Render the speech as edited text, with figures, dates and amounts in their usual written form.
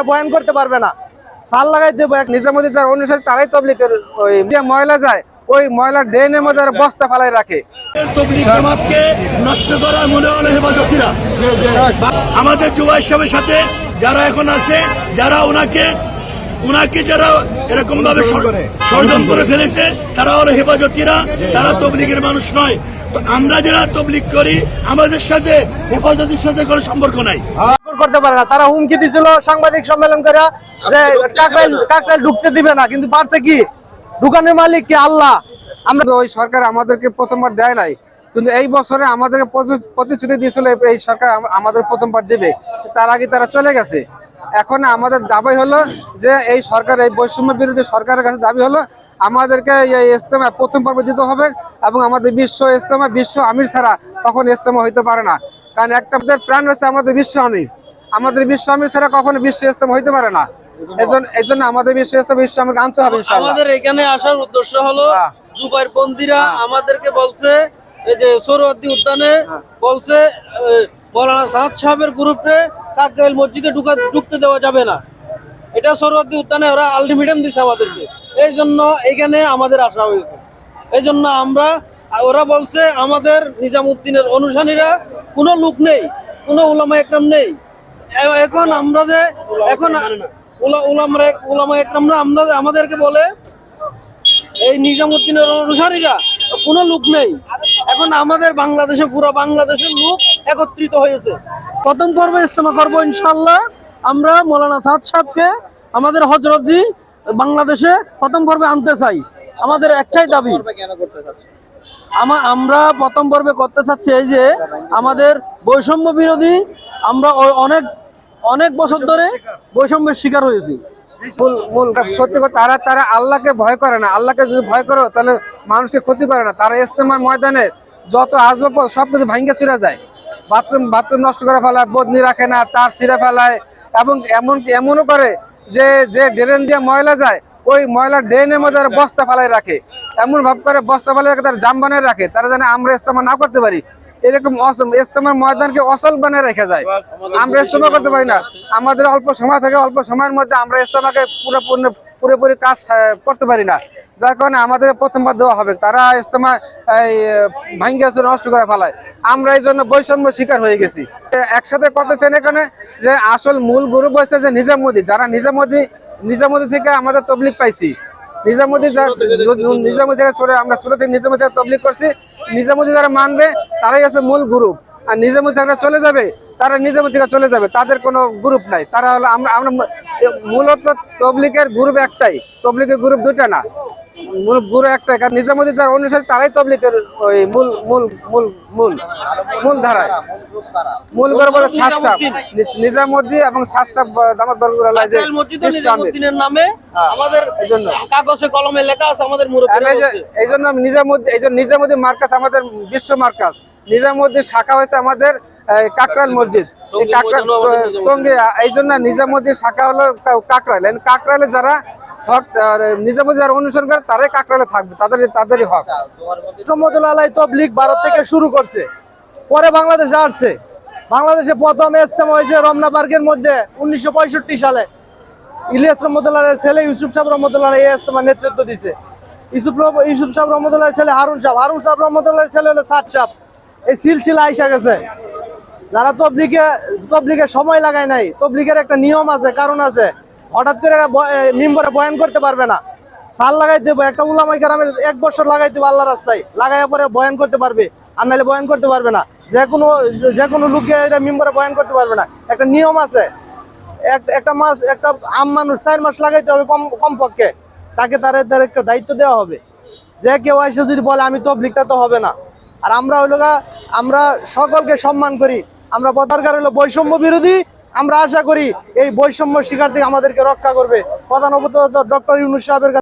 বয়ান করতে পারবে না, সাল লাগাই দেবো। নিজামুদ্দিন যারা অনুসারী তারাই তবলিগের ওই ময়লা যায়, ওই ময়লা ড্রেনের মধ্যে বস্তা ফালাই রাখে। তবলিগ জামাতকে নষ্ট করার মনে হলো হেফাজতিরা। আমাদের জুবাইর সাহেবের সাথে যারা এখন আছে, যারা ওনাকে যারা এরকম ভাবে ষড়যন্ত্র করে ফেলেছে, তারা হলো হেফাজতিরা, তারা তবলিগের মানুষ নয়। তো আমরা যারা তবলিগ করি, আমাদের সাথে হেফাজতের সাথে কোনো সম্পর্ক নাই। করতে পারে না, তারা হুমকি দিছিল সাংবাদিক সম্মেলন করে যে কাকরাইল ঢুকতে দিবে না, কিন্তু পারছে কি? দোকানের মালিক কি? আল্লাহ। আমরা ওই সরকার আমাদেরকে প্রথমবার দেয় নাই, কিন্তু এই বছরে আমাদেরকে প্রতিশ্রুতি দিয়েছিল এই সরকার আমাদের প্রথমবার দিবে, তার আগে তারা চলে গেছে। এখন আমাদের দাবি হলো যে এই সরকার, এই বৈষম্য বিরোধী সরকারের কাছে দাবি হলো আমাদেরকে এই ইজতেমা প্রথম পর্বে দিতে হবে, এবং আমাদের বিশ্ব ইজতেমা, বিশ্ব আমির ছাড়া কখনো ইজতেমা হইতে পারে না। কারণ একটা প্রাণ হচ্ছে আমাদের বিশ্ব আমির, আমাদের বিশ্ব আমির ছাড়া কখনো বিশ্ব ইজতেমা হইতে পারে না। এই জন্য আমাদের বিশ্ব ইজতেমা, বিশ্ব আমিরকে আনতে হবে ইনশাআল্লাহ। আমাদের এখানে আসার উদ্দেশ্য হলো জুবাইর বন্দীরা আমাদেরকে বলছে এই যে সোহরাওয়ার্দী উদ্যানে বলছে মৌলানা সাদ সাহেবের গ্রুপে কাকরাইল মসজিদে ঢুকতে দেওয়া যাবে না। এটা সোহরাওয়ার্দী উদ্যানে ওরা আলটিমেটাম দিচ্ছে আমাদেরকে, এই জন্য এখানে আমাদের আসা হয়েছে। এই জন্য ওরা বলছে আমাদের নিজামুদ্দিনের অনুসারীরা কোনো লোক নেই, কোনো উলামা একরাম নেই। এখন আমরা যে উলামা একরামরা আমাদেরকে বলে এই নিজামুদ্দিনের অনুসারীরা কোনো লোক নেই। এখন আমাদের বাংলাদেশে, পুরো বাংলাদেশের লোক একত্রিত হয়েছে। প্রথম পর্বে ইজতেমা করবো ইনশাআল্লাহ। আমরা মৌলানা সাদ সাহেবকে আমাদের হযরতজি বাংলাদেশে প্রথম পর্বে আনতে চাই। আমাদের একটাই দাবি, আমরা প্রথম পর্বে করতে চাচ্ছি এই যে আমাদের বৈষম্য বিরোধী, আমরা অনেক বছর ধরে বৈষম্যের শিকার হয়েছি। সত্যি কথা, তারা আল্লাহকে ভয় করে না। আল্লাহকে যদি ভয় করো তাহলে মানুষকে ক্ষতি করে না। তারা ইজতেমার ময়দানে যত আসবাব সবকিছু ভাঙ্গে ছিঁড়ে যায়, বাথরুম নষ্ট করে ফেলায়, বদনি রাখে না, তার ছিঁড়ে ফেলায়, এবং এমনও করে যে ড্রেন দিয়ে ময়লা যায়, ওই ময়লা ড্রেনের মধ্যে বস্তা ফালাই রাখে। এমন ভাব করে বস্তা ফালাই রাখে, তারা জাম বানিয়ে রাখে, তারা জানে আমরা ইজতেমা না করতে পারি। এরকম ইজতেমার ময়দানকে অচল বানিয়ে রেখে যায়। আমরা ইজতেমা করতে পারি না। আমাদের অল্প সময় থাকে, অল্প সময়ের মধ্যে আমরা ইজতেমাকে পুরোপুরি কাজ করতে পারি না, যার কারণে আমাদের প্রথমবার দেওয়া হবে। তারা ইজতেমা ভাঙ্গে নষ্ট করে ফেলায়। আমরা এই জন্য বৈষম্য শিকার হয়ে গেছি। একসাথে করতে চাই এখানে যে আসল মূল গ্রুপ হয়েছে যে নিজামুদ্দিন, যারা নিজামুদ্দিন থেকে আমাদের তবলিগ পাইছি। নিজামুদ্দিন থেকে আমরা ছোট থেকে নিজামুদ্দিন থেকে তবলিগ করছি। নিজামুদ্দিন যারা মানবে তারাই আছে মূল গ্রুপ, আর নিজামুদ্দিন যারা চলে যাবে তারা নিজামুদ্দিন থেকে চলে যাবে, তাদের কোনো গ্রুপ নাই। তারা হলো আমরা মূলত তবলিগের গ্রুপ একটাই, তবলিগের গ্রুপ দুইটা না, গ্রুপ একটাই। কারণ নিজামুদ্দিন যারা অনুসারী তারাই তবলিগের ওই মূল ধারায়, মূল গ্রুপ হলো সাদ সাহেব, নিজামুদ্দিন এবং সাদ সাহেব দামাত বরকতুল্লাহ যে নিজামুদ্দিনের নামে আমাদের এইজন্য কাগজে কলমে লেখা আছে আমাদের মুরব্বীরা। এই জন্য নিজামুদ্দিন মার্কাজ আমাদের বিশ্ব মার্কাজ, নিজামুদ্দিন শাখা হয়েছে আমাদের কাকরাইল মসজিদ, টঙ্গিয়া। এই জন্য নিজামুদ্দিন শাখা হলো কাকরাইল। কাকরাইলে যারা হক নিজামুদ্দিন যারা অনুসরণ করে তারাই কাকরাইলে থাকবে, তাদেরই হক। রহমতুল্লাহ আলাইহি তবলিগ ভারত থেকে শুরু করছে, পরে বাংলাদেশে আসছে। বাংলাদেশে প্রথম ইজতেমা হয়েছে রমনা পার্কের মধ্যে 1965 সালে। ইলিয়াস রহমতুল্লাহ আলাইহির ছেলে ইউসুফ সাহেব রহমতুল্লাহ আলাইহি এই ইজতেমার নেতৃত্ব দিয়েছে। ইউসুফ সাহেব রহমতুল্লাহ আলাইহির ছেলে হারুন সাহেব রহমতুল্লাহ আলাইহির ছেলে হলো সাদ সাহেব। এই সিলসিলা আইসা গেছে। যারা তবলিগে সময় লাগায় নাই, তবলিগের একটা নিয়ম আছে, কারণ আছে। হঠাৎ করে মিম্বরে বয়ান করতে পারবে না, সাল লাগাই দেবো। একটা উলামায়ে কেরামের 1 বছর লাগাই দেবো আল্লাহ রাস্তায়, লাগাইয়া পরে বয়ান করতে পারবে, আর নাহলে বয়ান করতে পারবে না। যে কোনো লোককে মিম্বরে বয়ান করতে পারবে না। একটা নিয়ম আছে, একটা আম মানুষ 4 মাস লাগাইতে হবে কমপক্ষে, তাকে তার একটা দায়িত্ব দেওয়া হবে। যে কেউ এসে যদি বলে আমি তবলিগ, তা তো হবে না। আর আমরা সকলকে সম্মান করি। আমরা দরকার হলো বৈষম্য বিরোধী। আমরা আশা করি এই বৈষম্য শিকার থেকে আমাদেরকে রক্ষা করবে প্রধান উপদেষ্টা ডক্টর ইউনূস সাহেবের কাছে।